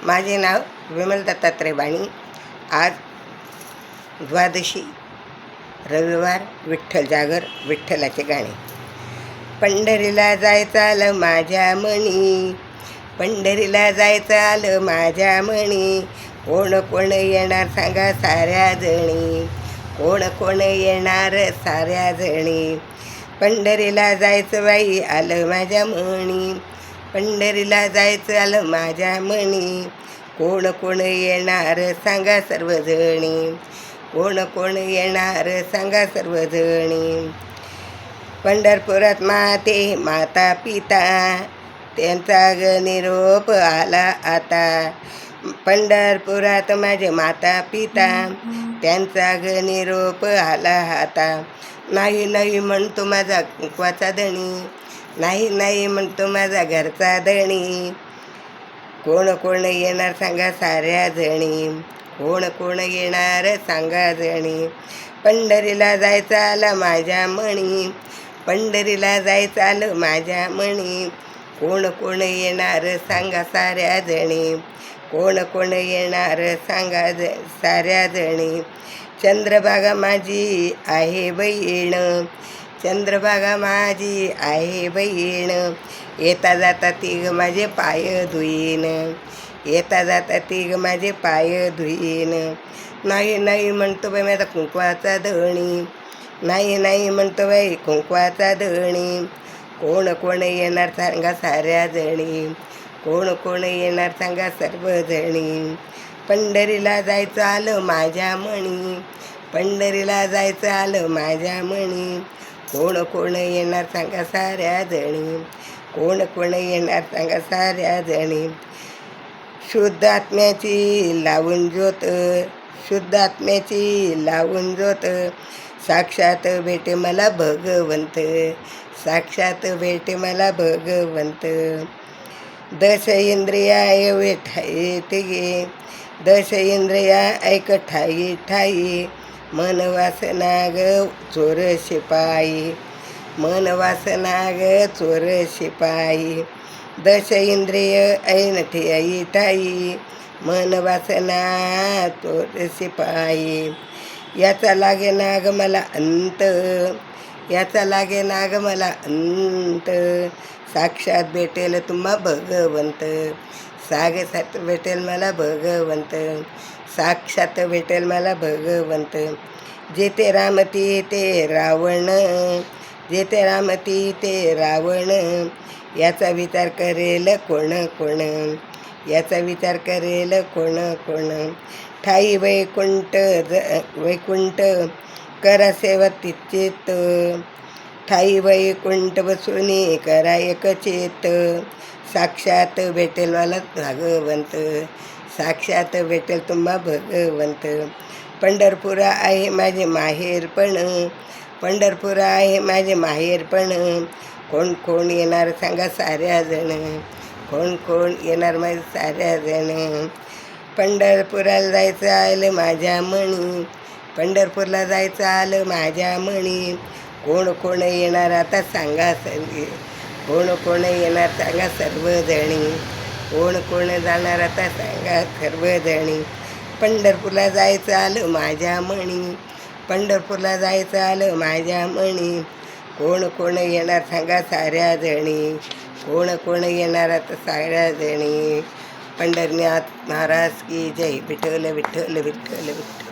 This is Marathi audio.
माझे नाव विमल दत्तात्रय बाणी. आज द्वादशी, रविवार, विठ्ठल जागर, विठ्ठलाचे गाणे. पंढरीला जायचं आलं माझ्या मनी, पंढरीला जायचं आलं माझ्या मनी. कोण कोण येणार सांगा साऱ्या जणी, कोण कोण येणार साऱ्या जणी. पंढरीला जायचं बाई आलं माझ्या मनी, पंढरीला जायचं आलं माझ्या मनी. कोण कोण येणार सांगा सर्वजणी, कोण कोण येणार सांगा सर्वजणी. पंढरपुरात माते माता पिता, त्यांचा ग निरोप आला आता. पंढरपुरात माझे माता पिता, त्यांचा ग निरोप आला आता. नाही नाही म्हणतो माझा कुंकवाचा धणी, नाही नाही म्हणतो माझा घरचा धणी. कोण कोण येणार सांगा साऱ्या जणी, कोण कोण येणार सांगा जणी. पंढरीला जायचं आलं माझ्या मणी, पंढरीला जायचं आलं माझ्या मणी. कोण कोण येणार सांगा साऱ्या जणी, कोण कोण येणार सांगा साऱ्या जणी. चंद्रभागा माझी आहे बहीण, चंद्रभागा माझी आहे बहीण. येता जाता तिघ माझे पाय धुईन, येता जाता तिघ माझे पाय धुईन. नाही नाही म्हणतो बाई माझा कुंकवाचा धणी, नाही नाही म्हणतो बाई कुंकवाचा धणी. कोण कोण येणार सांगा साऱ्या जणी, कोण कोण येणार सांगा सर्वजणी. पंढरीला जायचं आलं माझ्या मणी, पंढरीला जायचं आलं माझ्या मणी. कोण कोण येणार सांगा साऱ्या जणी, कोण कोण येणार सांगा साऱ्या जणी. शुद्ध आत्म्याची लावून ज्योत, शुद्ध आत्म्याची लावून ज्योत. साक्षात भेटे मला भगवंत, साक्षात भेटे मला भगवंत. दश इंद्रिया एवढे ठाई गे, दश इंद्रिया ऐक ठाई ठाई. मन वासना ग चोर शिपाई, मन वासना ग चोर शिपाई. दश इंद्रिय ऐन ठाई ठाई, मन वासना चोर शिपाई. याचा लागे नाग मला अंत, याचा लागे नाग मला अंत. साक्षात भेटेल तुम्हा भगवंत, साक्षात भेटेल मला भगवंत, साक्षात भेटेल मला भगवंत. जेथे रामती ते रावण, जेथे रामती ते रावण. याचा विचार करेल कोण कोण, याचा विचार करेल कोण कोण. ठाई वैकुंठ वैकुंठ करा सेवा तिचित, ठाई वैकुंठ बसुनी करा एक चित. साक्षात भेटेल मला भगवंत, साक्षात भेटेल तुम्हा भगवंत. पंढरपुरा आहे माझे माहेरपण, पंढरपुरा आहे माझे माहेरपण. कोण कोण येणार सांगा साऱ्या जण, कोण कोण येणार माझे साऱ्या जण. पंढरपुराला जायचं आलं माझ्या मणी, पंढरपूरला जायचं आलं माझ्या मणी. कोण कोण येणार आता सांगा सगळे, कोण कोण येणार सांगा सर्वजणी, कोण कोण जाणार आता सांगा सर्वजणी. पंढरपूरला जायचं आलं माझ्या मणी, पंढरपूरला जायचं आलं माझ्या मणी. कोण कोण येणार सांगा साऱ्या जणी, कोण कोण येणार आता साऱ्या जणी. पंढरीनाथ महाराज की जय. विठ्ठल विठ्ठल विठ्ठल विठ्ठल.